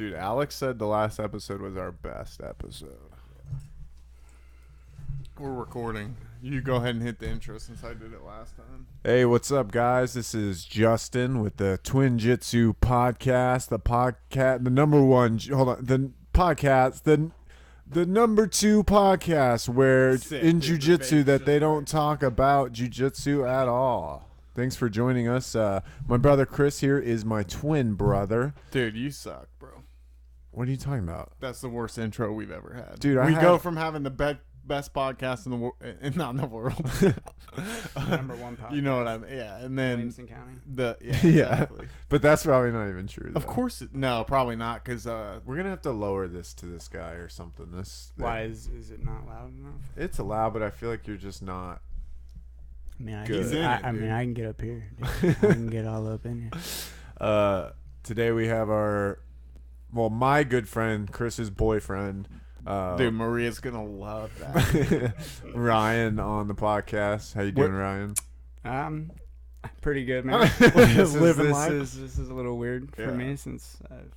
Dude, Alex said the last episode was our best episode. We're recording. You go ahead and hit the intro since I did it last time. Hey, what's up, guys? This is Justin with the Twin Jitsu podcast. The number one. Hold on, the podcast. The number 2 podcast where in jiu-jitsu that they don't talk about jiu-jitsu at all. Thanks for joining us. My brother Chris here is my twin brother. Dude, you suck, bro. What are you talking about? That's the worst intro we've ever had. Dude, we go from having the best podcast in the world, not in the world. Number 1 podcast. You know what I mean? Yeah, and then Williamson County. Exactly. But that's probably not even true. Though. Of course, no, probably not, because we're gonna have to lower this to this guy or something. Why is it not loud enough? It's loud, but I feel like you're just not. I mean, I can get up here. Dude. I can get all up in here. Today we have my good friend Chris's boyfriend. Dude, Maria's gonna love that. Ryan on the podcast. How you doing, Ryan? Pretty good, man. This is a little weird for me since I've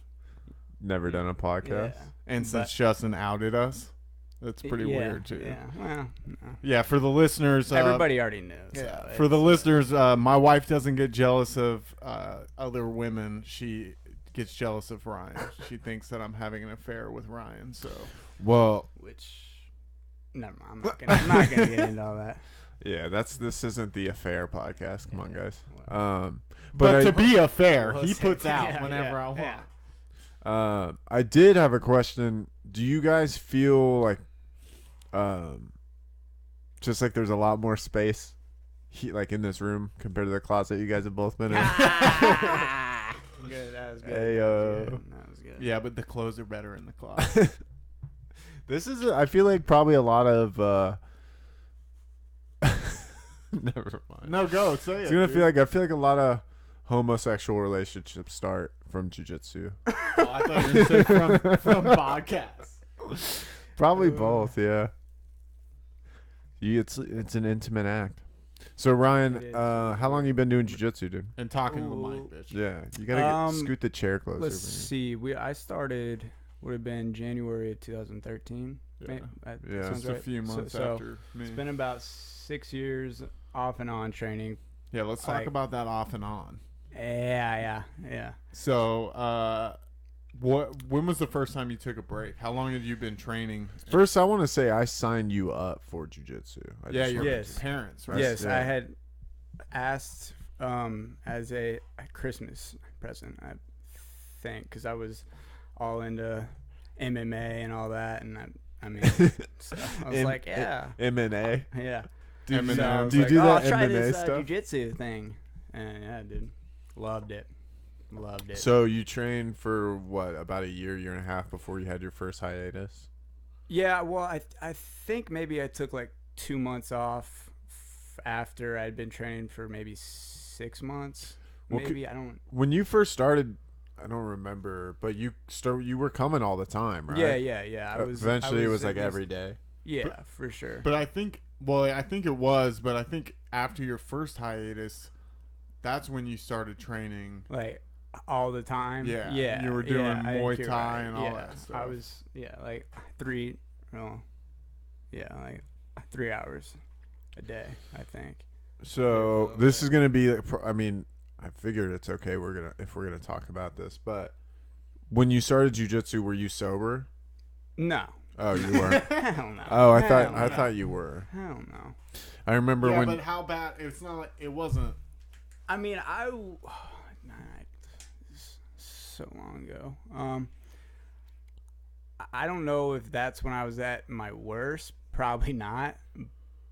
never done a podcast, and since Justin outed us. That's pretty weird too. Yeah, well, no. Yeah, for the listeners, everybody already knows. Yeah, for the listeners, my wife doesn't get jealous of other women. She gets jealous of Ryan. She thinks that I'm having an affair with Ryan. So, never mind. I'm not gonna get into all that. Yeah, this isn't the affair podcast. Come on, guys. But to be a fair, he puts out whenever I want. Yeah. I did have a question. Do you guys feel like, just like there's a lot more space, like in this room compared to the closet you guys have both been in? Good, that was good. Hey, that was good. Yeah, but the clothes are better in the closet. I feel like probably a lot of. Never mind. No, go say it. I feel like a lot of homosexual relationships start from jiu-jitsu. Oh, I thought you were going to say from podcasts. Probably both, yeah. It's an intimate act. So Ryan, how long you been doing jiu-jitsu, dude? And talking to the mic, bitch. Yeah, you gotta scoot the chair closer. Let's see. I started would have been January of 2013. Yeah, it's a few months after me. It's been about 6 years off and on training. Yeah, let's talk about that off and on. Yeah. So, when was the first time you took a break? How long have you been training? First, I want to say I signed you up for jiu-jitsu. Your parents, right? Yes, I had asked as a Christmas present, I think, because I was all into MMA and all that, and I mean, so I was like, yeah. MMA? Yeah. Do you do I'll that try MMA this stuff? jiu-jitsu thing. And yeah, dude. Loved it. So you trained for what, about a year and a half before you had your first hiatus? Yeah, well, I think maybe I took like 2 months off after I'd been training for maybe 6 months. Maybe, I don't. When you first started, I don't remember, but you were coming all the time, right? Yeah. Eventually it was like every day. Yeah, for sure. But I think after your first hiatus, that's when you started training. Like all the time. Yeah. You were doing Muay Thai and all that stuff. I was like 3 hours a day, I think. So this is gonna be. I mean, I figured it's okay. If we're gonna talk about this, but when you started jiu-jitsu, were you sober? No. Oh, you weren't. Hell no. Oh, I thought you were. Hell no. I remember when. Yeah, but how bad? It's not like it wasn't. I mean, so long ago. I don't know if that's when I was at my worst. Probably not.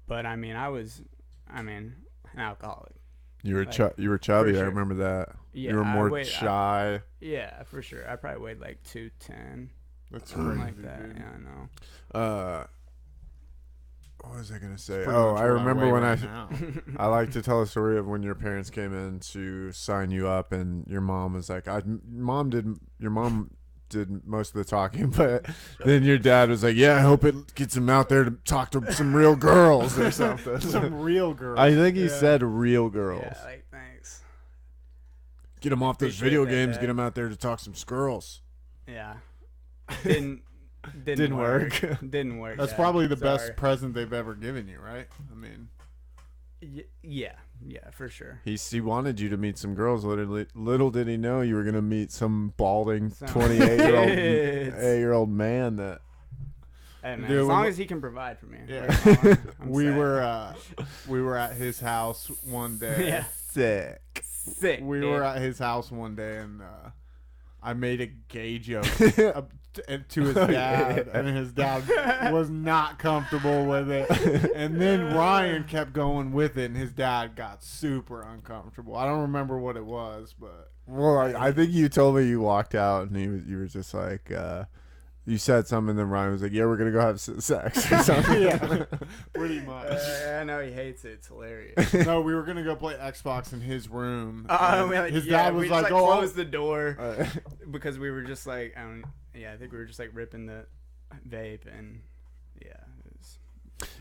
But I mean, I was an alcoholic. You were chubby. I remember that. Yeah, you were more shy. Yeah, for sure. I probably weighed like 210. That's something crazy, like that. Dude. Yeah, I know. What was I gonna say? I remember when I like to tell a story of when your parents came in to sign you up, and your mom was like, your mom did most of the talking, but then your dad was like, yeah, I hope it gets him out there to talk to some real girls or something. Some real girls. I think he said real girls. Yeah, thanks. Get him off those video games. Get him out there to talk some girls. Yeah. Didn't work. Didn't work. That's Dad. probably the Sorry. best present they've ever given you, right? I mean, Yeah, for sure. He wanted you to meet some girls. Little did he know you were gonna meet some balding Some 28-year-old man that. Hey man, Dude, as long as he can provide for me. Yeah. I'm we set. were at his house one day. Yeah. Sick. We dude. were at his house one day, and I made a gay joke to his dad, and his dad was not comfortable with it. And then Ryan kept going with it, and his dad got super uncomfortable. I don't remember what it was, but Well, I think you told me you walked out and you were just like, you said something, and then Ryan was like, "Yeah, we're gonna go have sex." Or something. yeah, pretty much. I know he hates it. It's hilarious. No, we were gonna go play Xbox in his room. His yeah, dad was we like, just, "Oh, closed the door because we were just like, I think we were just like ripping the vape, and yeah, it was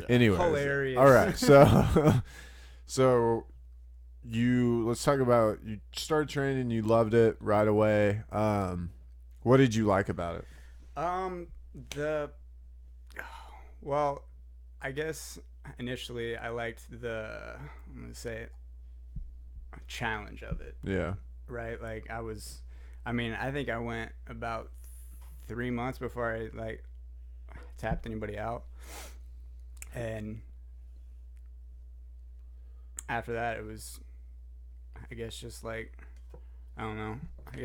Anyways, hilarious. all right, so let's talk about you started training, you loved it right away. What did you like about it? Well, I guess initially I liked I'm gonna say challenge of it, Yeah. right? Like I think I went about 3 months before I like tapped anybody out, and after that it was, I guess, just like, I don't know,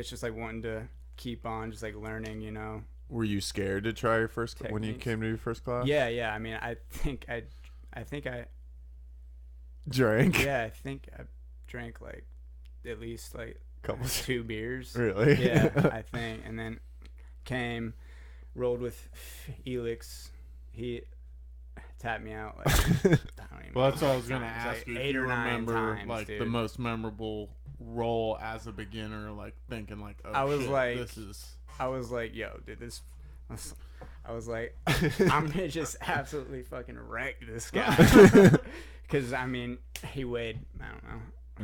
just like wanting to keep on just like learning, Were you scared to try your first when you Techniques. came to your first class? Yeah. I mean, I think I Drank? yeah, I think I drank like at least like Couple 2 beers. Really? Yeah, I think, and then rolled with Elix. He tapped me out like, I don't even Well, know that's what I was how gonna many times, ask like you. 8 If you or 9 remember, times, like dude. the most memorable role as a beginner, like thinking like, "Oh, I was shit, like- this is." I was like, yo, dude, I was like, I'm gonna just absolutely fucking wreck this guy. Because, I mean, he weighed, I don't know.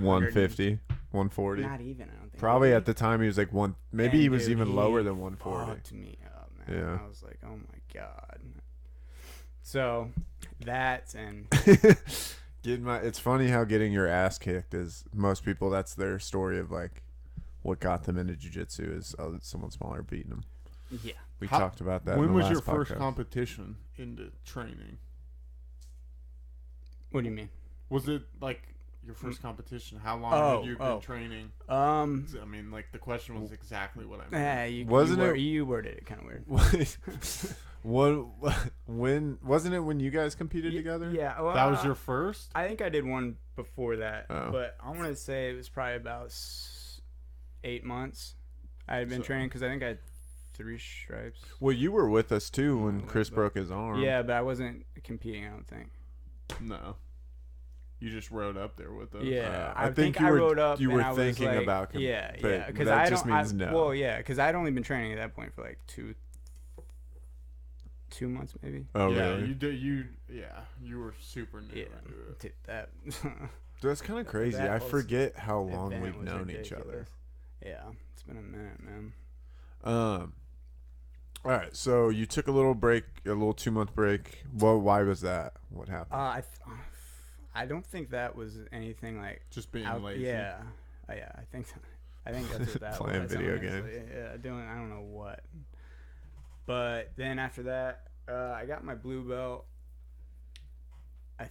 150, 140. Not even, I don't think. Probably at the time he was like one. Maybe And he was dude, even he lower than 140. fucked me up, man. Yeah. I was like, oh my God. So, that and It's funny how getting your ass kicked is most people. That's their story of like what got them into jiu-jitsu is someone smaller beating them. yeah. We talked about that. When in the was your last first podcast. competition into training? What do you mean? Was it like your first competition? How long had you been training? I mean, like the question was exactly what I meant. You worded it kind of weird. When wasn't it when you guys competed together? Yeah. Well, That was your first? I think I did one before that, Oh. but I want to say it was probably about 8 months. I had been So- training because I think I had 3 stripes. Well, you were with us too when No, Chris but- broke his arm. Yeah, but I wasn't competing, I don't think. No. You just rode up there with us. Yeah, I I think think you I were- rode up. you were and I was thinking like, about yeah, but because that I just don't. means no. Well, yeah, because I'd only been training at that point for like 2 months, maybe. Oh, yeah, really? you were super new Yeah, into it. dude, that. That's kind of crazy. That I whole forget how long event we've was known each other. ridiculous. Yeah, it's been a minute, man. All right, so you took a little break, a little 2-month break. Well, why was that? What happened? I don't think that was anything like Just being out. lazy. Yeah, I think that's what that Playing was. video honestly. games. Yeah, doing I don't know what. But then after that, I got my blue belt. I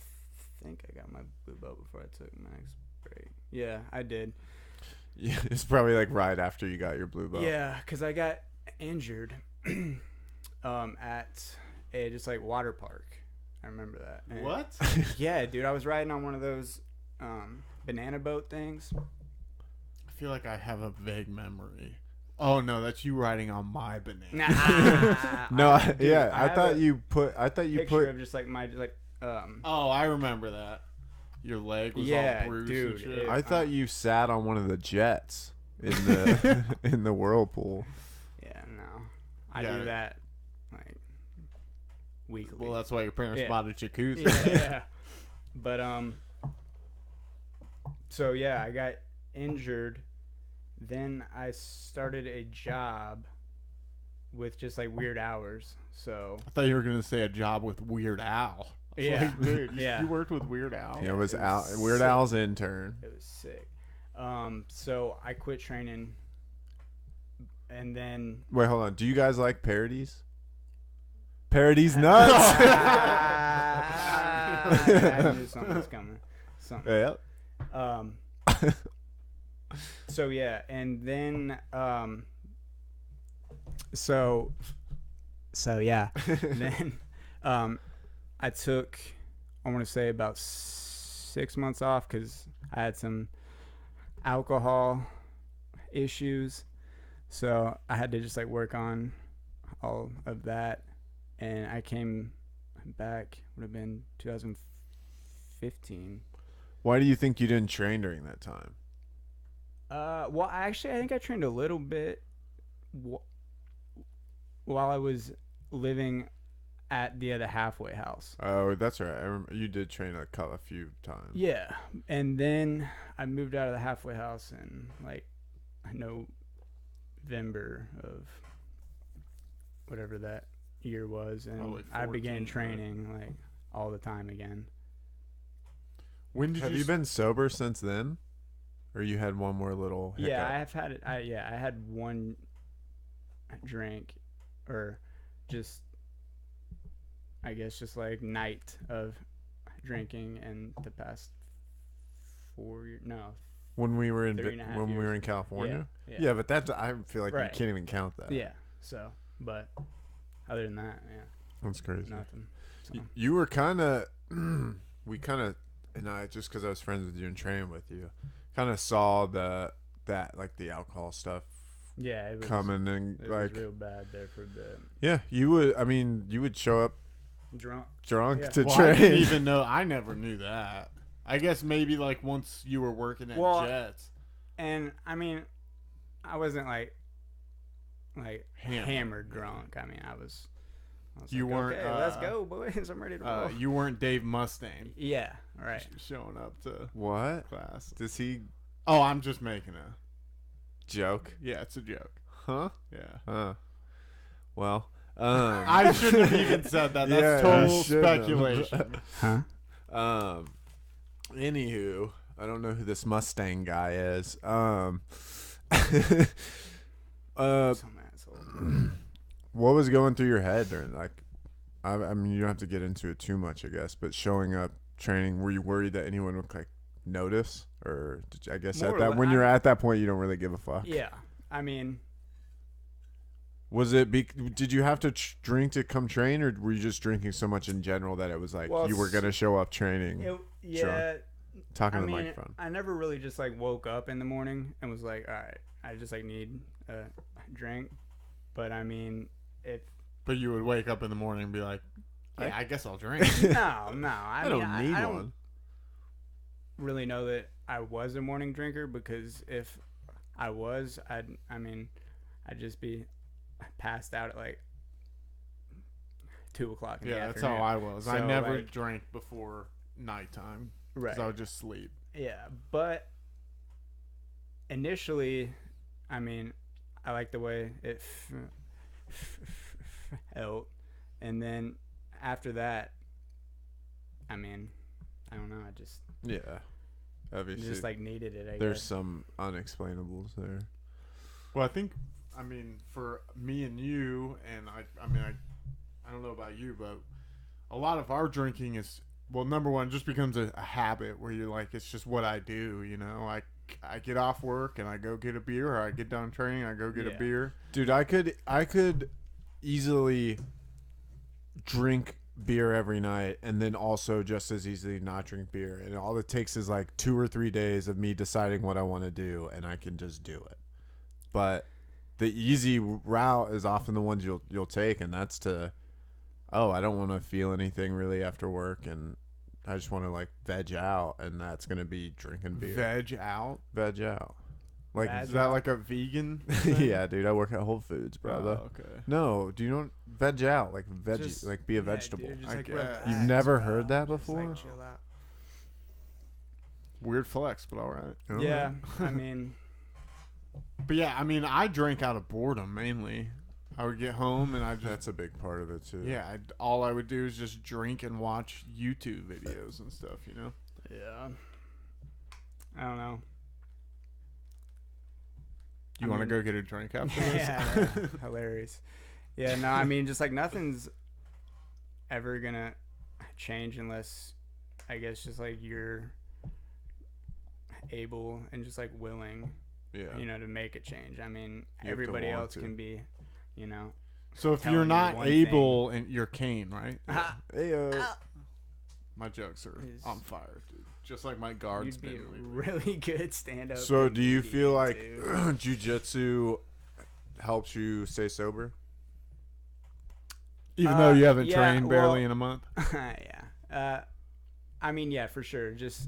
think I got my blue belt before I took my next break. Yeah, I did. Yeah, it's probably like right after you got your blue belt. Yeah, because I got injured at a just like water park. I remember that. And What? yeah, dude, I was riding on one of those banana boat things. I feel like I have a vague memory. Oh no, that's you riding on my banana. Nah, No, dude, I have thought a you put. I thought you picture put. of just like my Oh, I remember that. Your leg was Yeah, all bruised dude, and shit. I thought you sat on one of the jets in the in the whirlpool. yeah, no, I Yeah. do that like weekly. Well, that's why your parents Yeah. bought a jacuzzi. yeah. But so yeah, I got injured. Then I started a job with just like weird hours. So I thought you were gonna say a job with Weird Al. yeah, Like, dude, yeah. you worked with Weird Al. Yeah, it was Weird sick. Al's intern. It was sick. So I quit training, and then Wait, hold on. Do you guys like parodies? Parodies nuts. I knew something was coming. Something. Yeah. So yeah, and then so yeah, then I took, I want to say about 6 months off because I had some alcohol issues, so I had to just like work on all of that, and I came back, would have been 2015. Why do you think you didn't train during that time? Well, I think I trained a little bit while I was living at the halfway house. Oh, that's right. I remember you did train a few times. Yeah, and then I moved out of the halfway house in like November of whatever that year was, and Probably I began 14, training like all the time again. When did Have you been sober since then? Or you had one more little hiccup? Yeah, I have had it. I had one drink, or just, I guess, just like night of drinking in the past 4 years. No. When we were in 3.5 when we were years. in California? Yeah. Yeah, but that's, I feel like you Right. can't even count that. Yeah. So, but other than that, yeah, That's crazy. nothing. So. You were kind of, we kind of, and I, just because I was friends with you and training with you, kind of saw that like the alcohol stuff Yeah, it was coming, and It like, was real bad there for a bit. yeah, you would show up Drunk. drunk Yeah. to Well, train. I didn't even know. I never knew that. I guess maybe like once you were working at Well, Jets. And I mean, I wasn't like Hammered. hammered drunk. I mean, I was You like, weren't, okay, let's go, boys. I'm ready to roll. You weren't Dave Mustaine Yeah, right. showing up to What? class. Does he Oh, I'm just making a joke? yeah. It's a joke. Huh? Yeah. Well, I shouldn't have even said that. That's Yeah, you total shouldn't have. speculation. Huh? Anywho, I don't know who this Mustang guy is. Some asshole. What was going through your head during, like, I mean, you don't have to get into it too much, I guess, but showing up, training, were you worried that anyone would like notice, or did you, I guess More at or that less, when you're I- at that point, you don't really give a fuck? Yeah, I mean, Was it? Did you have to drink to come train, or were you just drinking so much in general that it was like Well, you were gonna show up training? yeah. Talking I to the mean, microphone. I never really just like woke up in the morning and was like, all right, I just like need a drink. But I mean, if But you would wake up in the morning and be like, "Yeah, I guess I'll drink." no, I mean, don't need I one. don't really know that I was a morning drinker, because if I was, I'd just be passed out at like 2 o'clock in the Yeah, that's afternoon. how I was. I So, never like- drank before nighttime Right. because I would just sleep. Yeah, but initially, I mean, I like the way it felt, and then after that, I mean, I don't know. I just Obviously, like needed it. I there's guess. some unexplainables there. Well, I mean, for me and you, and I don't know about you, but a lot of our drinking is, well, number one, just becomes a habit where you're like, it's just what I do, you know? I get off work and I go get a beer, or I get done training, I go get a Yeah. beer. Dude, I could easily drink beer every night and then also just as easily not drink beer, and all it takes is like 2 or 3 days of me deciding what I want to do, and I can just do it. But the easy route is often the ones you'll take, and that's to, I don't want to feel anything really after work, and I just want to like veg out, and that's gonna be drinking beer. Veg out? Veg out. Like, Veg Is that like a vegan thing? yeah, dude. I work at Whole Foods, brother. Oh, okay. No, do you know veg out? Like veggie, Just- like be a yeah, vegetable. dude, just, I like, guess. relax, You've never bro. heard that Just, like, before? chill out. Weird flex, but all right. Oh. Yeah, I mean, But yeah, I mean, I drink out of boredom mainly. I would get home and That's a big part of it too. yeah, all I would do is just drink and watch YouTube videos and stuff, you know? Yeah. I don't know. You want to go get a drink after this? Yeah, hilarious. Yeah, no, I mean, just like nothing's ever gonna change unless, I guess, just like you're able and just like willing, Yeah. you know, to make a change. I mean, You have to everybody want else to. can be, you know. So if telling you're you not one able, and you're Kane, right? Hey, My jokes are Is- on fire, dude. Just like my guards You'd be been a lately. really good stand-up. So do you feel like comedian, too. jiu-jitsu helps you stay sober? Even though you haven't yeah, trained barely well- in a month. Yeah. I mean, yeah, for sure. Just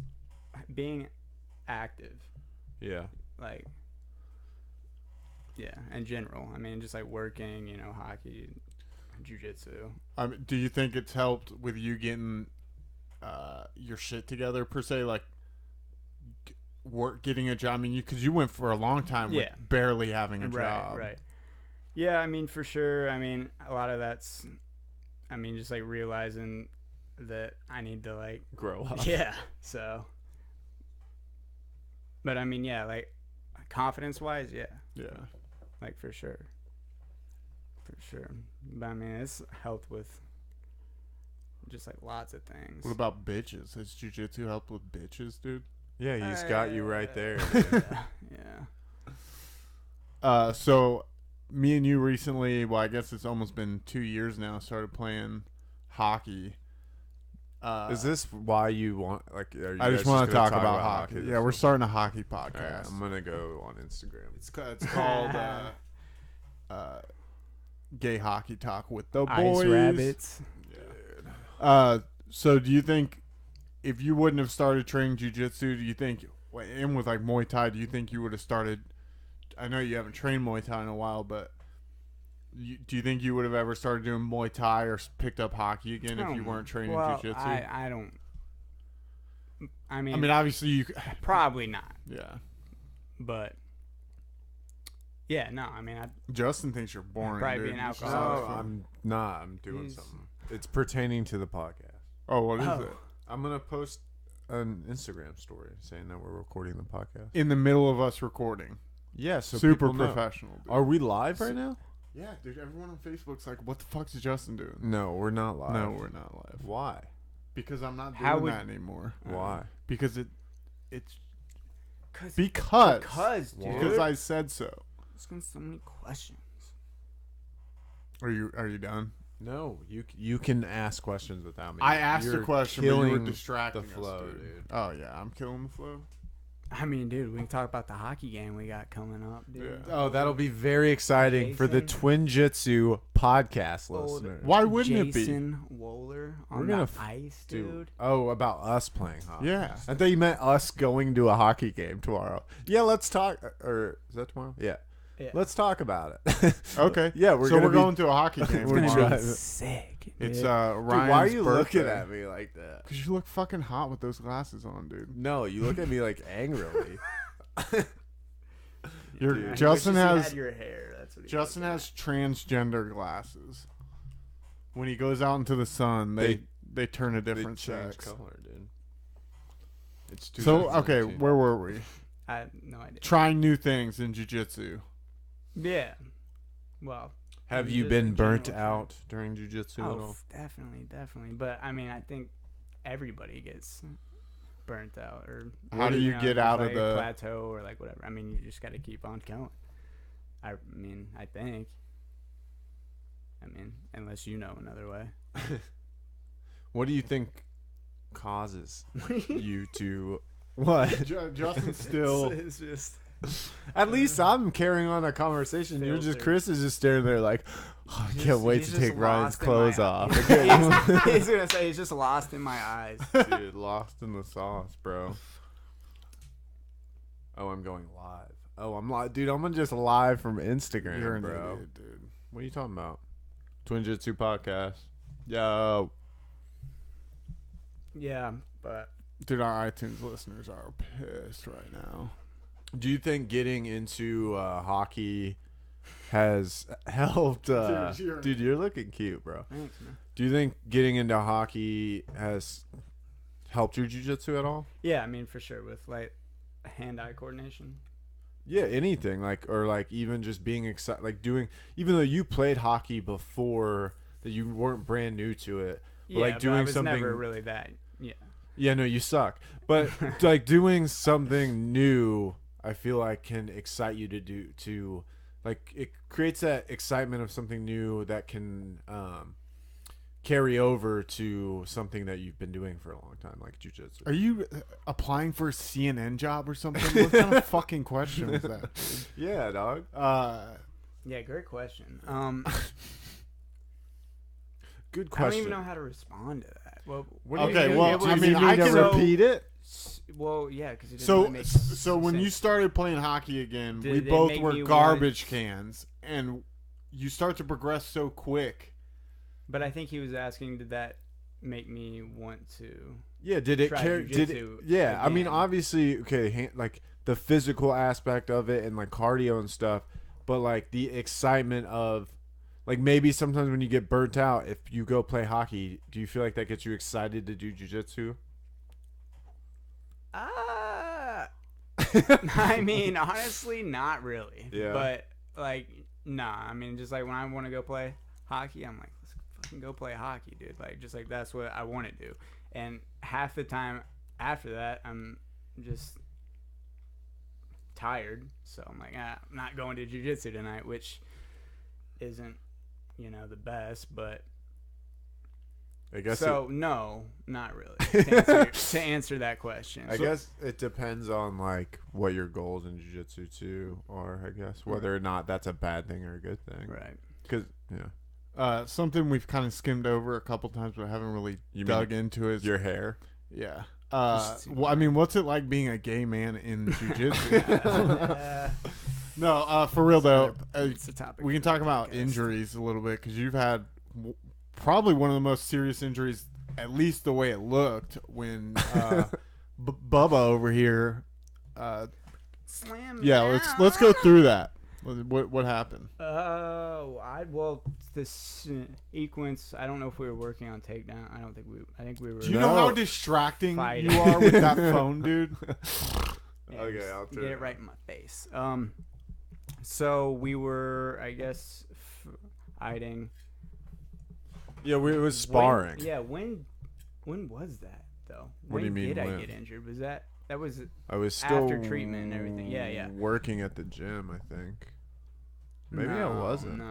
being active, Yeah. like, yeah, in general. I mean, just like working, you know, hockey, jiu-jitsu. Do you think it's helped with you getting your shit together per se, like getting a job? I mean, because you went for a long time with Yeah. barely having a Right, job. right. Yeah, I mean, for sure. I mean, a lot of that's, I mean, just like realizing that I need to like Grow up. yeah. So, but I mean, yeah, like confidence-wise, yeah, Yeah. like for sure. But I mean, it's helped with just like lots of things. What about bitches? Has jiu-jitsu helped with bitches, dude? Yeah, he's got you right there. Yeah. So me and you recently, well, I guess it's almost been 2 years now, started playing hockey. Is this why you want, like, are you I just guys want to gonna talk about hockey. this Yeah, we're one? starting a hockey All right, podcast. I'm going to go on Instagram. It's called Gay Hockey Talk with the Ice Boys. rabbits. So do you think if you wouldn't have started training jiu-jitsu, do you think, and with like Muay Thai, do you think you would have started, I know you haven't trained Muay Thai in a while, but do you think you would have ever started doing Muay Thai or picked up hockey again if you weren't training jiu-jitsu? I don't. I mean, Obviously you, probably not, yeah. but yeah, no. I mean, Justin thinks you're boring. Probably dude. be an You should alcoholic. stop. No, I'm not. I'm doing He's- something. It's pertaining to the podcast. Oh, what is Oh. it? I'm going to post an Instagram story saying that we're recording the podcast. In the middle of us recording. Yeah, so Super people know. professional. Dude. Are we live right now? Yeah, dude. Everyone on Facebook's like, "What the fuck's Justin doing?" No, we're not live. No, we're not live. Why? Because I'm not How doing would- that anymore. Why? Because it's because because dude. I said so. Asking so many questions. Are you done? No, you can ask questions without me. I asked You're a question, but you were killing distracting the us, flow, dude. dude. Oh yeah, I'm killing the flow. I mean, dude, we can talk about the hockey game we got coming up, dude. Yeah. Oh, that'll be very exciting for the Jason? Twin Jitsu podcast Old listeners. Why wouldn't it be? Jason Wohler on We're the gonna ice, Dude. dude. Oh, about us playing hockey. Yeah. I thought you meant us going to a hockey game tomorrow. Yeah, let's talk. Or is that tomorrow? Yeah. Yeah. Let's talk about it. Okay. Yeah, so gonna we're be- going to a hockey game. We're It's tomorrow. gonna be driving. sick. It's dude. Ryan's Dude, why are you birthday. looking at me like that? Because you look fucking hot with those glasses on, dude. No, you look at me like angrily. Your Dude. Justin Wishes he has had your hair. That's what he Justin looking has transgender glasses. When he goes out into the sun, they turn a They different change sex. color, dude. It's So okay, 2019. where were we? at. I have no idea. Trying new things in jiu-jitsu. Yeah. Well. Have just you been in burnt general, out during jujitsu at Oh, all? definitely. But I mean, I think everybody gets burnt out, or How do you get there's, out of like, the- plateau or like whatever? I mean, you just got to keep on going. I mean, I think. I mean, unless you know another way. What do you think causes you to what? Justin's still. It's just. At least I'm carrying on a conversation. You're just Filter. Chris is just staring there like, oh, I can't wait He's to just take Ryan's lost in clothes my off. He's gonna say he's just lost in my eyes. Dude, lost in the sauce, bro. Oh, I'm going live. Oh, I'm live, dude. I'm just live from Instagram, You're an bro. idiot, dude. What are you talking about? Twin Jitsu podcast. Yo, Yeah, but Dude, our iTunes listeners are pissed right now. do you think getting into hockey has helped. Dude, You're looking cute, bro. Thanks, man. Do you think getting into hockey has helped your jiu-jitsu at all? Yeah, I mean, for sure, with like hand-eye coordination. Yeah, anything or even just being excited, like doing. Even though you played hockey before, that you weren't brand new to it. But Yeah, like doing but I was something. never really that. Yeah. Yeah, no, you suck. But like doing something new, I feel like can excite you to like it creates that excitement of something new that can carry over to something that you've been doing for a long time, like jiu-jitsu. Are you applying for a CNN job or something? What kind of fucking question is that? Yeah, dog. Yeah, great question. Good I question. don't even know how to respond to that. Well, Okay, well, I mean, you I need to can repeat it. Well, yeah, because it doesn't So, really make so when sense. you started playing hockey again, Did we they both make were you garbage cans, and you start to progress so quick. But I think he was asking, did that make me want to? Yeah, did it try carry? Did it? jujitsu Yeah, I mean, again? obviously, okay, like the physical aspect of it and like cardio and stuff, but like the excitement of, like maybe sometimes when you get burnt out, if you go play hockey, do you feel like that gets you excited to do jiu-jitsu? I mean, honestly, not really. Yeah. But like, nah. I mean, just like when I want to go play hockey, I'm like, let's fucking go play hockey, dude. Like, just like that's what I want to do. And half the time after that, I'm just tired. So I'm like, I'm not going to jiu-jitsu tonight, which isn't, the best. But I guess. so no, not really. To answer that question, I guess it depends on like what your goals in jiu-jitsu too are. I guess whether or not that's a bad thing or a good thing. right. Because Something we've kind of skimmed over a couple times, but haven't really dug into is your hair. Yeah. Well, I mean, what's it like being a gay man in jiu-jitsu? No, for real though. It's a topic We can for the talk about podcast. injuries a little bit because you've had probably one of the most serious injuries, at least the way it looked when Bubba over here. Slam. Yeah, let's go through that. What happened? The sequence. I don't know if we were working on takedown. I think we were. Do you know how distracting Fighting. you are with that phone, dude? Yeah, Okay, just I'll turn get it it right in my face. So we were, I guess, fighting. Yeah, it was sparring. When was that though? What do you mean, Did I when? get injured? Was that was I was still after treatment and everything? Yeah. Working at the gym, I think. Maybe I No, wasn't.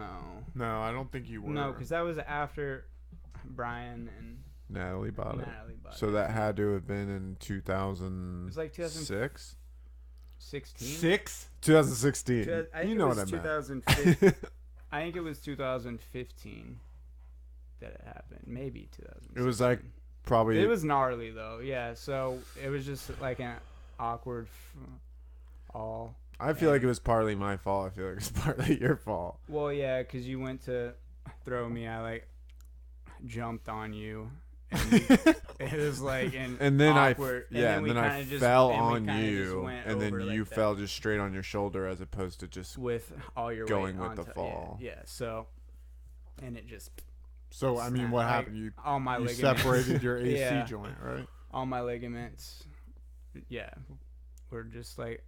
No, I don't think you were. No, because that was after Brian and Natalie bought it. Natalie bought So it. that had to have been in 2000. It was like 2006. 2016. 2016. I think You know it what I was meant. 2015. I think it was 2015 that it happened. Maybe 2016. It was like probably. It was gnarly though. Yeah. So it was just like an awkward all. I feel like it was partly my fault. I feel like it's partly your fault. Well, yeah, because you went to throw me. I like jumped on you. And it was like And then awkward. and then I just, fell and we on kinda just you, went and then over you like that fell just straight on your shoulder as opposed to just. with all your going weight with the onto- fall. Yeah. So, and it just So I mean, what snapped, happened? like, You all my you ligaments. separated your AC Yeah. joint, right? All my ligaments. Yeah, were just like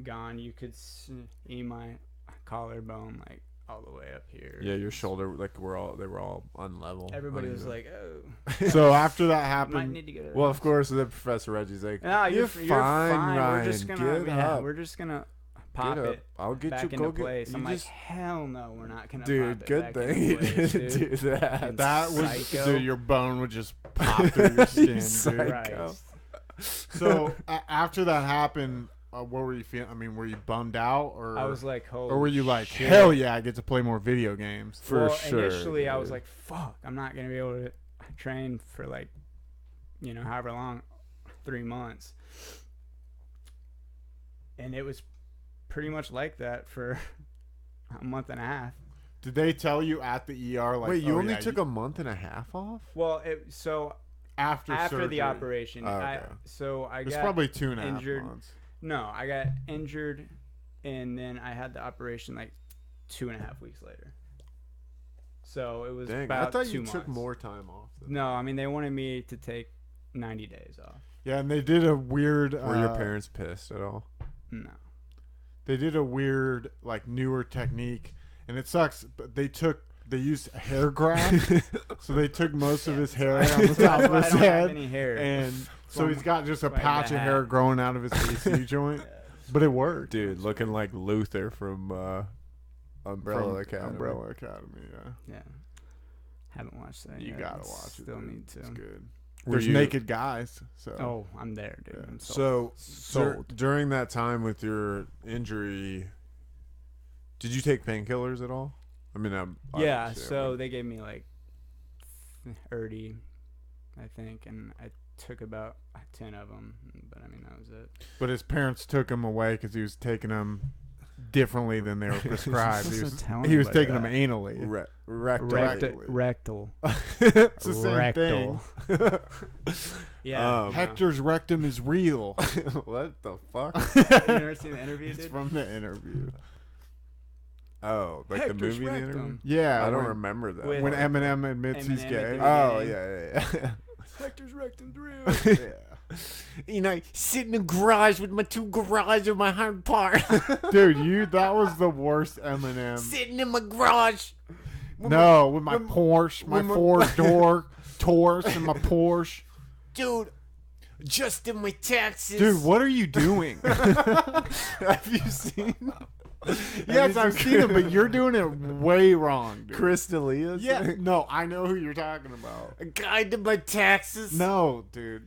gone. You could see my collarbone like all the way up here. Yeah, your shoulder, like they were all unlevel. Everybody was uneven. like, "Oh, So after that might happened, need to get it." Well, of course, the Professor Reggie's like, No, you're fine, Ryan. We're just gonna, Get yeah, up. we're just gonna pop Get up. it I'll get back you. into Go place. get. I'm You like, just, hell no, we're not gonna. dude, pop it good back thing into you place, didn't dude. do that. that was Psycho. dude, your bone would just pop through your skin, dude. Psycho. Christ. So after that happened, what were you feeling? I mean, were you bummed out, or I was like, holy or were you like, shit. hell yeah, I get to play more video games? For Well, sure. Initially, I was dude. like, fuck, I'm not gonna be able to train for like, however long, 3 months. And it was pretty much like that for a month and a half. Did they tell you at the ER like? wait, you oh, only yeah, took a month and a half off? Well, after after the surgery. operation, Oh, okay. I It's got probably 2.5 injured. months. No, I got injured, and then I had the operation like 2.5 weeks later. So it was Dang, about I thought 2 you months. took more time off. No, I mean, they wanted me to take 90 days off. Yeah, and they did a weird. Were your parents pissed at all? No. They did a weird, like, newer technique, and it sucks. But they used hair graft, so they took most of his hair on the top of his I don't head, have any hair. and so he's got just a Like patch the of hair hat. growing out of his AC joint. But it worked. Dude, looking like Luther from Umbrella Academy. Umbrella Academy, yeah. Yeah. Haven't watched that You yet. gotta watch it. Still dude. need to. It's good. Were There's you- naked guys. So. Oh, I'm there, dude. Yeah. I'm sold. So during that time with your injury, did you take painkillers at all? I mean, Yeah, obviously, so they gave me like Erdi, I think, and I took about 10 of them, but I mean that was it. But his parents took him away because he was taking them differently than they were prescribed. he was taking them anally. Rectal. It's the same Rectal. thing. Yeah. Hector's rectum is real. What the fuck? You never seen the interview, It's dude? from the interview. Oh, like Hector's the movie, the rectum. interview? Yeah, I don't when, remember that. With- when Eminem admits he's Eminem gay. admitting- Oh Yeah. yeah. Hector's rectum's real. Yeah. You know, sit in the garage with my two garage and my hind part. Dude, that was the worst Eminem. Sitting in my garage. No, with my Porsche, my with my- four-door Taurus and my Porsche. Dude, just in my taxes. Dude, what are you doing? Have you seen Yes, I've seen it, but you're doing it way wrong, dude. Chris D'Elia? Yeah, no, I know who you're talking about. A guy did my taxes. No, dude.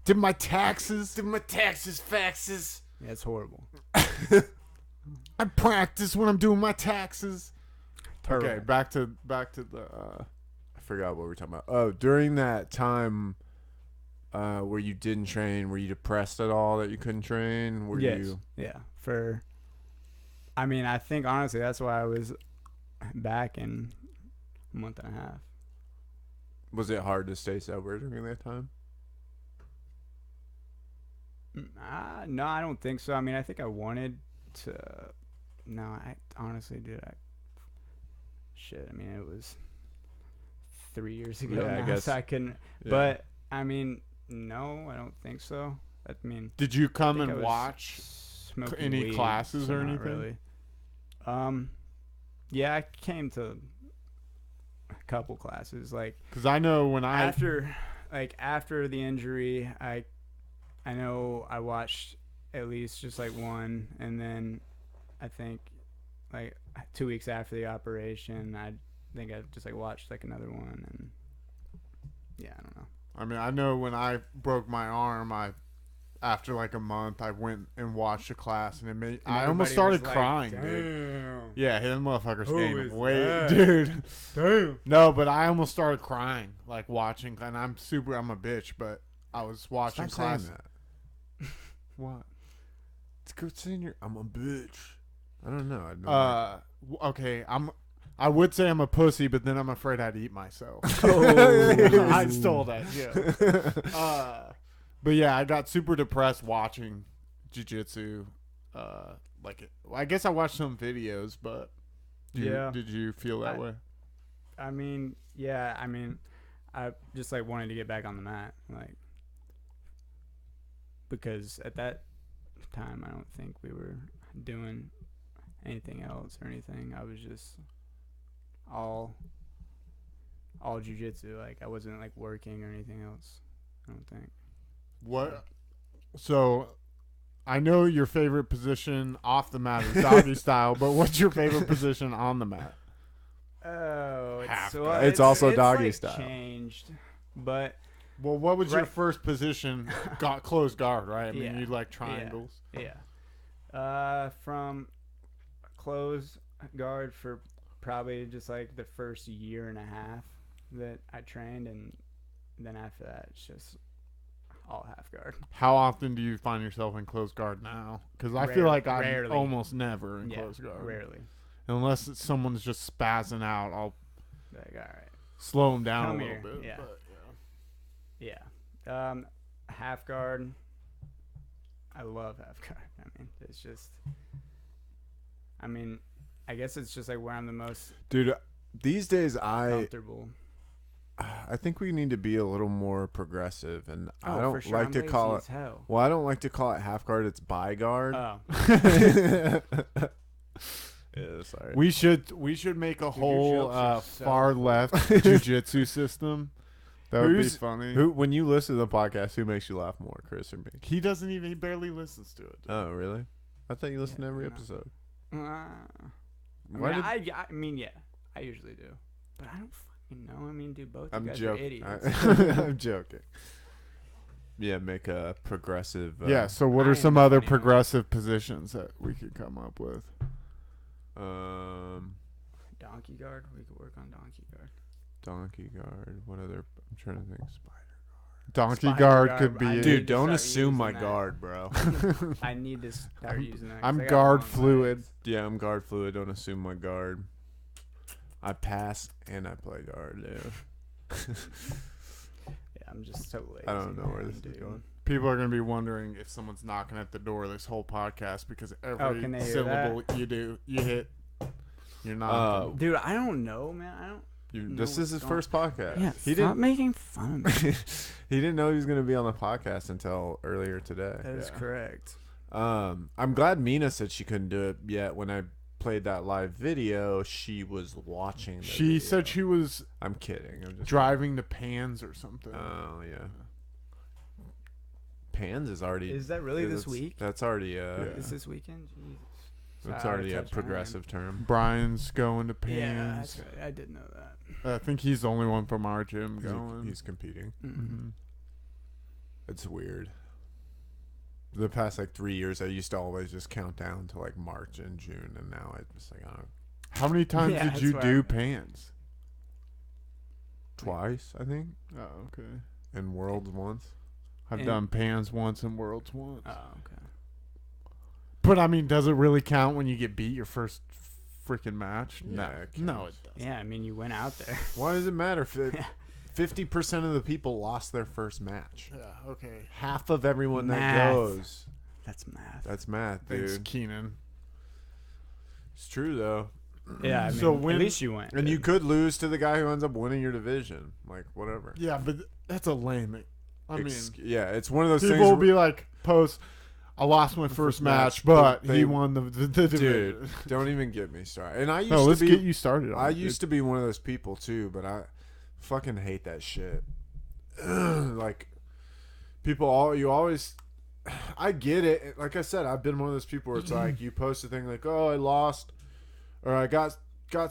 Did my taxes? Did my taxes, faxes. Yeah, it's horrible. I practice when I'm doing my taxes. Terrible. Okay, back to the. I forgot what we were talking about. Oh, during that time where you didn't train, were you depressed at all that you couldn't train? Were Yes. you? Yeah. I mean, I think honestly that's why I was back in a month and a half. Was it hard to stay sober during that time? No, I don't think so. I mean, I think I wanted to. No, I honestly did. Shit. I mean, it was 3 years ago. Yeah, I now, guess. so I couldn't. Yeah. But I mean, no, I don't think so. I mean, Did you I come think I and was watch smoking any weed, classes so or not anything? Really. Yeah, I came to a couple classes. Like Because I know when I after the injury, I know I watched at least just like one, and then I think like 2 weeks after the operation, I think I just like watched like another one, and yeah, I don't know. I mean, I know when I broke my arm, after like a month, I went and watched a class, and it made I almost started crying, dude. Yeah, him motherfuckers Who gained is weight, that? dude. Damn. No, but I almost started crying, like watching, and I'm a bitch, but I was watching Stop saying class. that. What? It's good saying I'm a bitch. I don't know. I don't Okay, I would say I'm a pussy, but then I'm afraid I'd eat myself. Oh. I stole that joke. But yeah, I got super depressed watching jiu-jitsu. I guess I watched some videos, but did you feel that way? I mean, yeah. I mean, I just like wanted to get back on the mat, like, because at that time I don't think we were doing anything else or anything. I was just all jiu-jitsu. Like I wasn't like working or anything else. I don't think. What? So, I know your favorite position off the mat is doggy style, but what's your favorite position on the mat? Oh, Half well, guard. It's also doggy like style. Changed, but Well, what was your Right. first position? Got closed guard, right? I mean, Yeah. you like triangles. yeah. From closed guard for probably just like the first year and a half that I trained, and then after that it's just all half guard. How often do you find yourself in closed guard now? Because I feel like I'm Rarely. almost never in Yeah, closed guard. rarely. Unless someone's just spazzing out, I'll Like, all right, slow them down Come a little here. bit. Yeah. But, yeah. Half guard. I love half guard. I mean, it's just. I mean, I guess it's just like where I'm the most Dude, these days comfortable. I think we need to be a little more progressive, and I For don't sure. like I'm to lazy call as it. hell. Well, I don't like to call it half guard. It's bi guard. Oh, Yeah, sorry. We should make a your whole jokes are so far funny. left jujitsu system. That would be Who's- funny. Who, when you listen to the podcast, who makes you laugh more, Chris or me? He doesn't even. He barely listens to it. Oh, really? I thought you listened to every no. episode. I Why mean, did- I mean, yeah, I usually do, but I don't fucking know. I mean, dude, both I'm you guys joking. are idiots. I'm joking. Yeah, make a progressive. Yeah. So, what I are am some the other funny one. progressive positions that we could come up with? Donkey guard. We could work on donkey guard. Donkey guard. What other? I'm trying to think. Spider. Donkey Spider guard guard, could I be. need Dude, to don't start assume my using that. guard, bro. I need to start using that. 'cause I'm I got guard long fluid. legs. Yeah, I'm guard fluid. Don't assume my guard. I pass and I play guard. Yeah. Yeah, I'm just so lazy. I don't know where man, this is dude. going. People are gonna be wondering if someone's knocking at the door this whole podcast because every can they hear syllable you hit. You're not. Dude, I don't know, man. I don't. This No, is his don't. first podcast. Yeah, he stop didn't. making fun of me. He didn't know he was going to be on the podcast until earlier today. That is Yeah. correct. I'm glad Mina said she couldn't do it yet. When I played that live video, she was watching. The she video. said she was I'm kidding. I'm just driving to Pans or something. Oh yeah. Pans is already. Is that really this that's- week? That's already Yeah. Is this weekend? Jesus. That's Sorry, I already a touched my hand. progressive term. Brian's going to Yeah, Pans. that's right. I did know that. I think he's the only one from our gym He's, going. he's competing. Mhm. It's weird. The past like 3 years, I used to always just count down to like March and June, and now I just like I don't know, How many times Yeah, did that's you why do I'm- Pans? twice, I think, Oh, okay. and Worlds once. I've And- done Pans once and Worlds once. Oh, okay. But I mean, does it really count when you get beat your first freaking match? Yeah, it no, counts. it doesn't. Yeah, I mean, you went out there. Why does it matter if 50% of the people lost their first match? Yeah, okay. Half of everyone that Math. goes. That's math. That's math, dude. Thanks, Keenan. It's true though. Yeah, I mean, So when- at least you went. And you could lose to the guy who ends up winning your division. Like whatever. Yeah, but that's a lame. I mean, Yeah, it's one of those people things. will be like, post, I lost my first match, but they- he won the dude, division. don't even get me started. And I used No, let's to be get you started. I used to be one of those people too, but I fucking hate that shit. Like people you always I get it. Like I said, I've been one of those people where it's like you post a thing like, "Oh, I lost," or "I got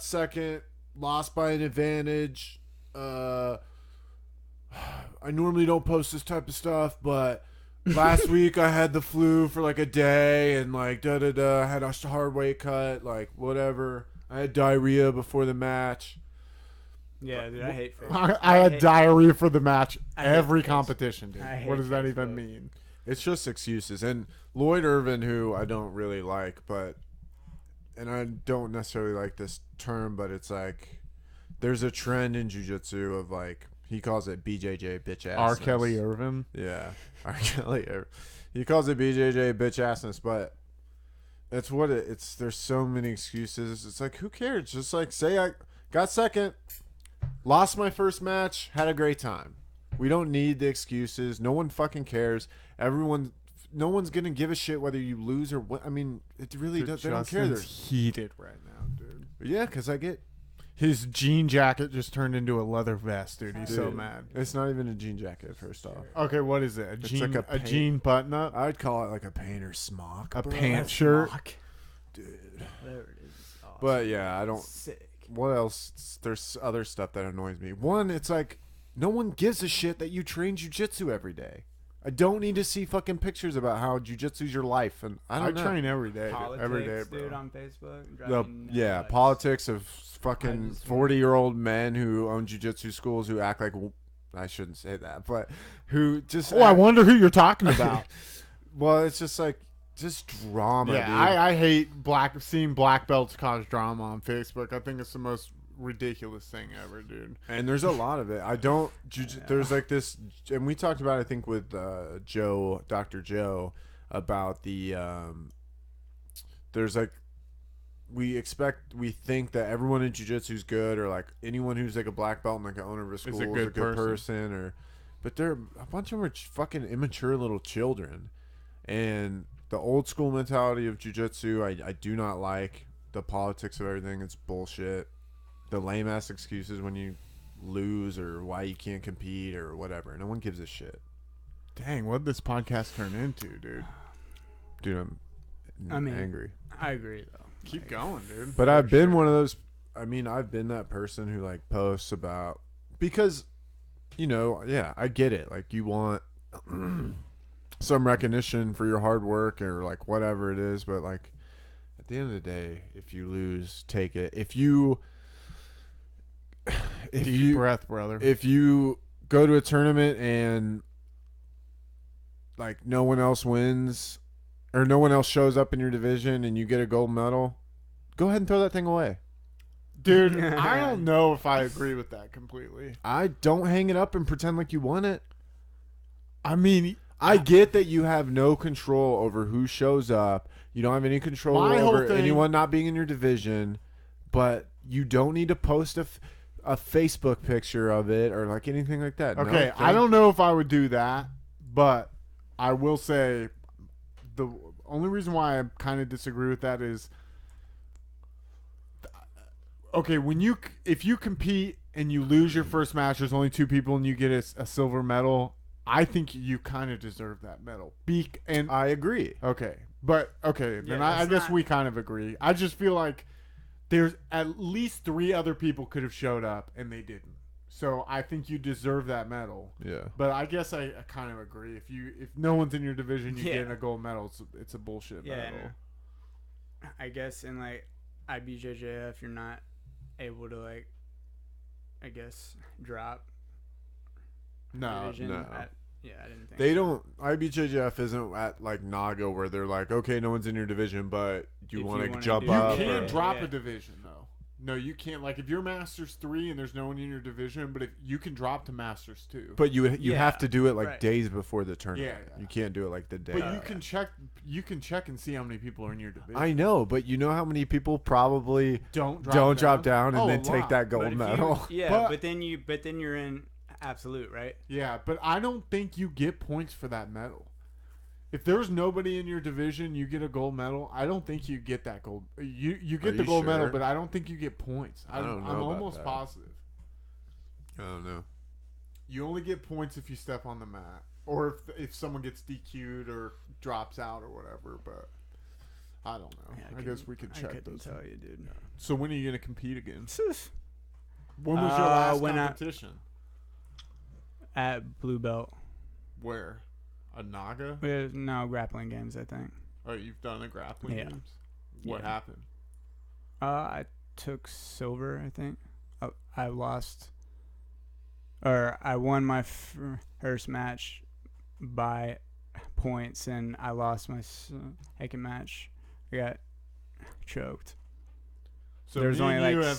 second, lost by an advantage." I normally don't post this type of stuff, but last week I had the flu for like a day and like I had a hard weight cut, like whatever. I had diarrhea before the match. Yeah, dude, I hate Facebook. I had hate- diarrhea for the match I hate every Facebook. competition, dude. I hate What does that even Facebook. mean? It's just excuses. And Lloyd Irvin, who I don't really like, and I don't necessarily like this term, but it's like there's a trend in jiu-jitsu of like, he calls it BJJ bitch assness. R. Kelly Irvin. Yeah. R. Kelly Irvin. He calls it BJJ bitch assness, but it's what it's, there's so many excuses. It's like, who cares? Just like say I got second, lost my first match, had a great time. We don't need the excuses. No one fucking cares. No one's gonna give a shit whether you lose or what. I mean, it really does. They don't care. They're, Justin's heated right now, dude. yeah, because I get. His jean jacket just turned into a leather vest, dude. He's so Dude, mad. It's not even a jean jacket. First off, Okay, what is it? A It's jean, like a a jean button up, I'd call it like a painter smock. a bro. pant shirt. Fuck. dude. Whatever it is. It's awesome. But yeah, I don't. Sick. What else? There's other stuff that annoys me. One, it's like no one gives a shit that you train jujitsu every day. I don't need to see fucking pictures about how jujitsu's your life, and I I don't know. train every day, dude. Politics, Every day, dude, bro. on Facebook. The, driving me yeah, nuts. politics of fucking just 40-year-old men who own jujitsu schools who act like, I shouldn't say that, but who just Oh, I wonder who you're talking about. well, it's just like drama, Yeah, dude. I hate seeing black belts cause drama on Facebook. I think it's the most ridiculous thing ever, dude. And there's a lot of it. I don't. There's like this, and we talked about it, I think with Dr. Joe, about the. There's like we think that everyone in jiu-jitsu is good, or like anyone who's like a black belt and like an owner of a school is a good person, or but they're a bunch of them are fucking immature little children. And the old school mentality of jiu-jitsu, I do not like. The politics of everything, it's bullshit. The lame ass excuses when you lose or why you can't compete or whatever. No one gives a shit. Dang, what did this podcast turn into, dude? Dude, I'm angry. I agree though. Keep going, dude. But I've been one of those. I mean, I've been that person who like posts about, because, you know, yeah, I get it. Like you want some recognition for your hard work or like whatever it is, but like at the end of the day, if you lose, take it. If you deep breath, brother. If you go to a tournament and like no one else wins or no one else shows up in your division and you get a gold medal, go ahead and throw that thing away. Dude, I don't know if I agree with that completely. I don't hang it up and pretend like you won it. I mean, I get that you have no control over who shows up. You don't have any control over anyone not being in your division, but you don't need to post a Facebook picture of it or like anything like that. Okay, no, I don't know if I would do that, but I will say the only reason why I kind of disagree with that is, okay, if you compete and you lose your first match, there's only 2 people and you get a silver medal, I think you kind of deserve that medal. And I agree. Okay. But, okay, then I guess we kind of agree. I just feel like there's at least 3 other people could have showed up and they didn't. So I think you deserve that medal. Yeah. But I guess I kind of agree. If no one's in your division, you get a gold medal. It's a bullshit medal. I guess in like IBJJF, you're not able to like, I guess, drop. No. I didn't think they don't. IBJJF isn't at like Naga where they're like, okay, no one's in your division, but you want to jump up. You can't drop a division though. No, you can't. Like if you're Masters 3 and there's no one in your division, but if you can drop to Masters 2. But you have to do it like days before the tournament. Yeah. You can't do it like the day. But you can check. You can check and see how many people are in your division. I know, but you know how many people probably don't drop down and then take that gold medal. But then you're in absolute, right? Yeah, but I don't think you get points for that medal. If there's nobody in your division, you get a gold medal. I don't think you get that gold. You get the gold medal, but I don't think you get points. I'm almost positive. I don't know. You only get points if you step on the mat, or if someone gets DQ'd or drops out or whatever. But I don't know. I guess we could check those. Tell you, dude. Yeah. So when are you gonna compete again? When was your last competition? At Blue Belt. Where? A Naga? No, grappling games, I think. Oh, you've done the grappling games? What happened? I took silver, I think. I lost, or I won my first match by points, and I lost my second match. I got choked. So there's only like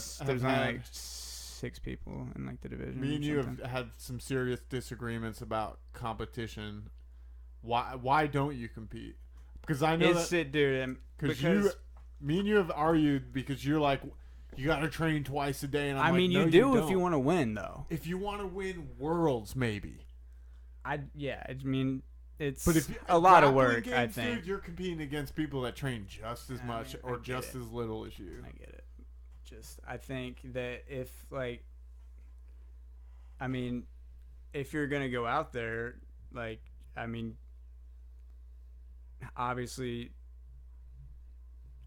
6 people in like the division. Me and you have had some serious disagreements about competition. Why don't you compete? Because I know me and you have argued because you're like, you got to train twice a day, and I'm like, you do if you want to win though. If you want to win worlds, maybe. It's a lot of work. I think dude, you're competing against people that train just as much or just as little as you. I get it. I think that if you're gonna go out there, obviously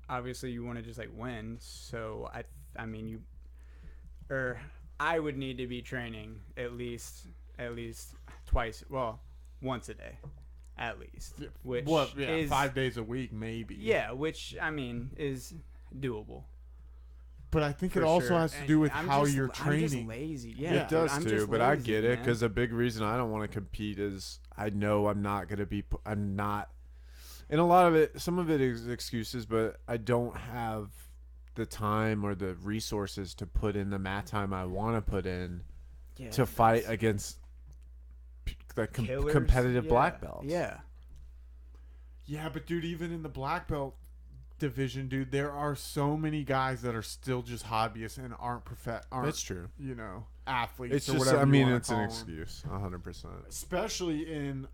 you want to just win. So I would need to be training at least twice. Well, once a day, at least. Which is 5 days a week, maybe. Yeah, which is doable. But I think it also has to do with how you're training. I'm just lazy. Yeah, it does too. But I get it because a big reason I don't want to compete is I know I'm not going to be. I'm not. And a lot of it, some of it is excuses, but I don't have the time or the resources to put in the mat time I want to put in to fight against the competitive black belts. Yeah. Yeah, but dude, even in the black belt, division, dude, there are so many guys that are still just hobbyists and aren't That's true. you know, athletes. It's or just, whatever I mean, you it's an wanna call 'em. excuse, 100%. Especially in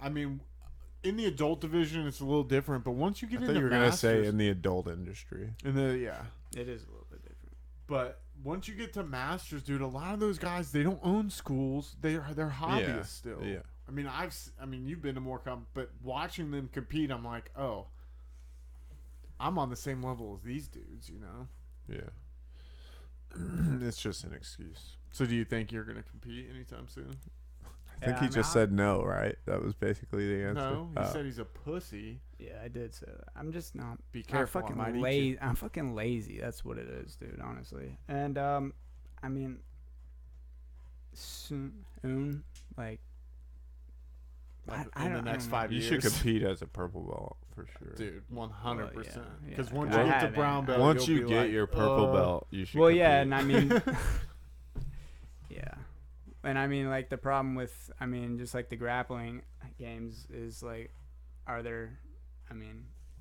the adult division, it's a little different. But once you get I into thought you were gonna say masters, in the adult industry. in the yeah, It is a little bit different. but once you get to masters, dude, a lot of those guys, they don't own schools. They're hobbyists still. Yeah. I mean, you've been to more but watching them compete, I'm like, oh, I'm on the same level as these dudes, you know. Yeah. It's just an excuse. So do you think you're gonna compete anytime soon? I think he just said no, right? That was basically the answer. No, he said he's a pussy. Yeah, I did say that. I'm just not. Be careful, I might eat you. I'm fucking lazy. That's what it is, dude. Honestly, and I mean, soon, like. In the next 5 You years, should compete as a purple belt for sure, dude. 100%. yeah, Because yeah. once I you get to haven't. brown belt, Once you'll you be get like, your purple belt, you should. Well, compete. yeah, and I mean, yeah, and I mean, like the problem with, just like the grappling games is like, are there,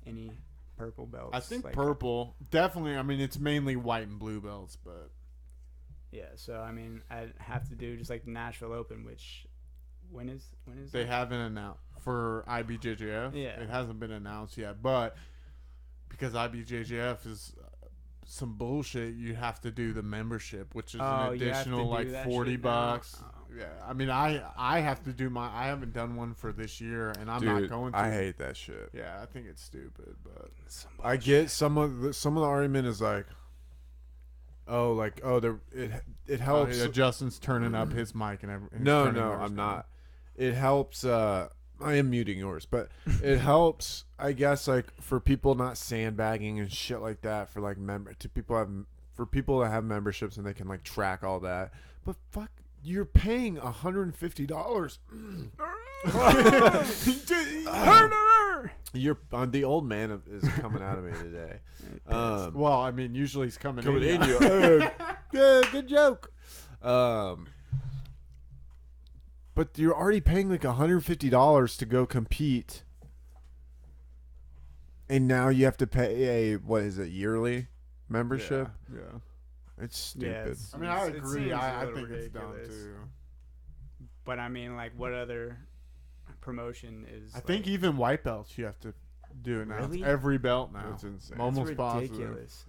any purple belts? I think like, purple, definitely. I mean, it's mainly white and blue belts, but Yeah, so I'd have to do just like the Nashville Open, which when is they it? haven't announced for IBJJF. Yeah. It hasn't been announced yet, but because IBJJF is some bullshit, you have to do the membership, which is an you have to additional do like that $40. shit now? Oh. Yeah, I mean, I have to do I haven't done one for this year, and I'm Dude, not going to. I hate that shit. Yeah, I think it's stupid, but I get some of the argument is like, it helps. Justin's turning up his mic and everything. No, I'm not. It helps. I am muting yours, but it helps. I guess like for people not sandbagging and shit like that. For like people that have memberships and they can like track all that. But fuck, you're paying $150. You're the old man is coming out of me today. Well, I mean, usually he's coming Coming in. in you. Good joke. But you're already paying like $150 to go compete, and now you have to pay a yearly membership. Yeah. It's stupid. I mean, I It agree. seems a I little think it's dumb ridiculous. too. But like what other promotion is? I think even white belts you have to do it now. Really? It's every belt now. That's insane. I'm almost it's positive. ridiculous.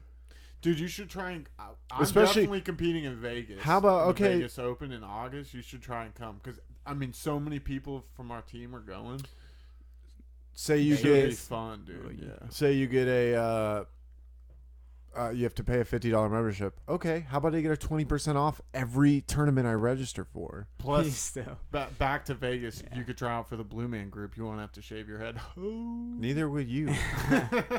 Dude, you should try and. I'm Especially- definitely competing in Vegas. How about- in the okay. Vegas Open in August? You should try and come because so many people from our team are going. Say you It's gonna be get fun, dude. Yeah. say you get a you have to pay a $50 membership. Okay, how about I get a 20% off every tournament I register for? Plus, Still. back to Vegas. Yeah. You could try out for the Blue Man Group. You won't have to shave your head. Neither would you. Yeah.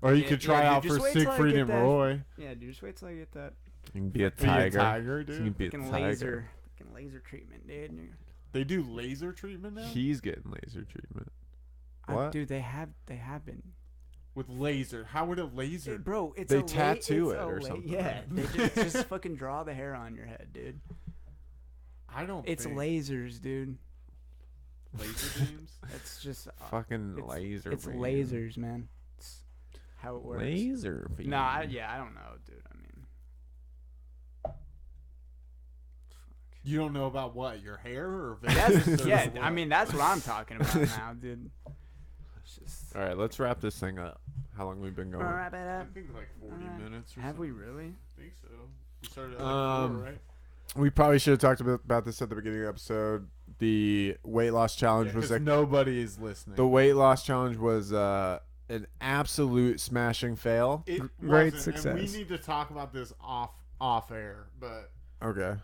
Or you Yeah, could try yeah, out dude, for just wait till I Siegfried get and that. Roy. Yeah, dude, just wait till I get that You can be a Be a tiger. tiger, You can dude. be a fucking tiger. laser treatment, dude. They do laser treatment now He's getting laser treatment. What? Dude, they have been. with laser. How would it laser? Bro, it's They a tattoo it's it a or something. Yeah, they just fucking draw the hair on your head, dude. I don't. It's think lasers, dude. laser beams. It's just Fucking it's, laser. It's beam. lasers, man. It's how it works. Laser. beam. No, I don't know, dude. You don't know about what your hair or That's, Vegas? or yeah, what? that's what I'm talking about now, dude. It's just. All right, let's wrap this thing up. How long we been going? Wrap it I up. think like 40 Alright. minutes. Or Have something. we really? I think so. We started at like 4, right? We probably should have talked about this at the beginning of the episode. The weight loss challenge was Because nobody is listening. the weight loss challenge was an absolute smashing fail. It Great wasn't, and we success. need to talk about this off air, but Okay.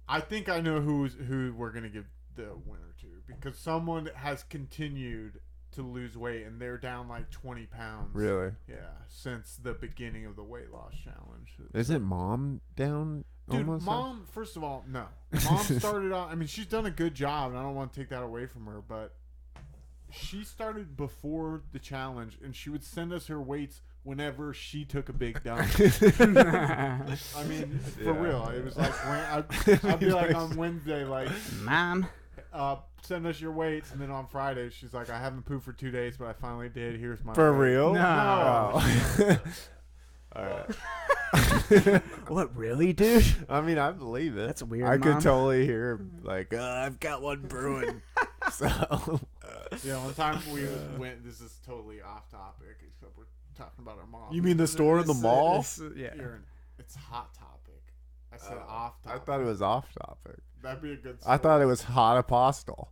I think I know who we're gonna give the winner to because someone has continued to lose weight and they're down like 20 pounds. Really? Yeah, since the beginning of the weight loss challenge. Isn't mom down? Dude, almost mom, first of all, no. Mom started out, I mean, she's done a good job, and I don't want to take that away from her, but she started before the challenge, and she would send us her weights whenever she took a big dump. I mean, for Yeah. real. It was like, I'd be like on Wednesday, like, Mom. send us your weights. And then on Friday, she's like, I haven't pooped for 2 days, but I finally did. Here's my For weight. real? No. Oh. All right. What, really, dude? I mean, I believe it. That's weird, I could Mom. totally hear like, I've got one brewing. So Yeah, one time we went. This is totally off topic, except we're talking about our mom. you mean the store in the mall? Yeah. It's hot topic. I said off topic. I thought it was off topic. That'd be a good story. I thought it was hot apostle.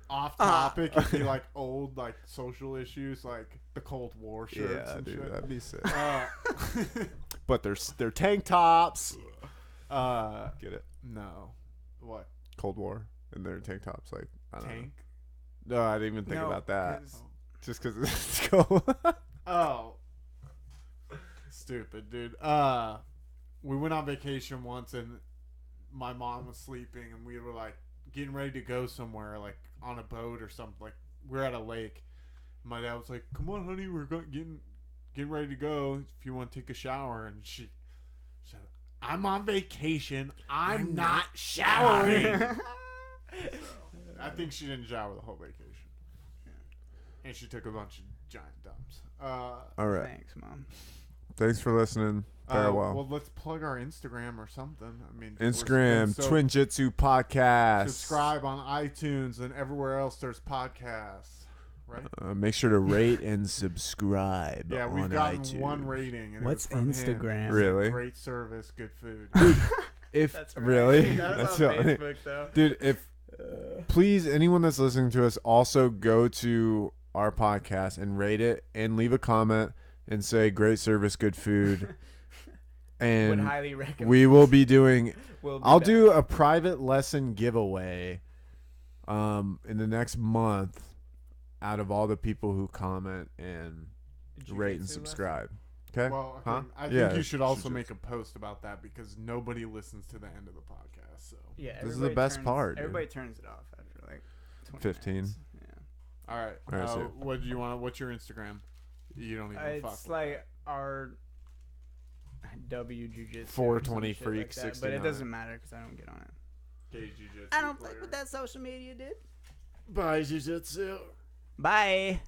Off topic would be like old like social issues like the Cold War shirts Yeah, and dude, shit. that'd be sick. But they're tank tops. Get it? No. What? Cold War and their tank tops, like I don't Tank? know. No, I didn't even think No, about that. 'cause- Just because it's cold. Oh. Stupid, dude. We went on vacation once and my mom was sleeping and we were like getting ready to go somewhere, like on a boat or something. Like we're at a lake. My dad was like, "Come on, honey, we're getting ready to go. If you want to take a shower," and she said, "I'm on vacation. I'm not showering." So, I think she didn't shower the whole vacation, and she took a bunch of giant dumps. All right. Thanks, Mom. Thanks for listening. Farewell. Well, let's plug our Instagram or something. I mean, Instagram, so Twin Jitsu Podcast. subscribe on iTunes and everywhere else there's podcasts, right? Make sure to rate and subscribe. Yeah, we've on gotten iTunes. one rating. And What's it was from Instagram? him. Really? Great service, good food. If That's right. really, That's so- on Facebook, though. dude. If please, anyone that's listening to us, also go to our podcast and rate it and leave a comment and say great service, good food. Would And highly recommend. we will be doing. We'll be I'll back. do a private lesson giveaway, in the next month, out of all the people who comment and rate and Jiu-jitsu subscribe. Okay. Well, Huh? I Yeah, think you should also jiu-jitsu. make a post about that because nobody listens to the end of the podcast. So, Yeah, This is the everybody best turns- part, dude. Everybody turns it off after like 20 15. minutes. Yeah. all right. All right, so- What do you want? What's your Instagram? You don't even fuck. It's like our W Jiu-Jitsu. 420 or some shit Freak like that, but 69. it doesn't matter because I don't get on it. Gay Jiu-Jitsu I don't player. fuck with that social media, dude. Bye, Jiu-Jitsu. Bye.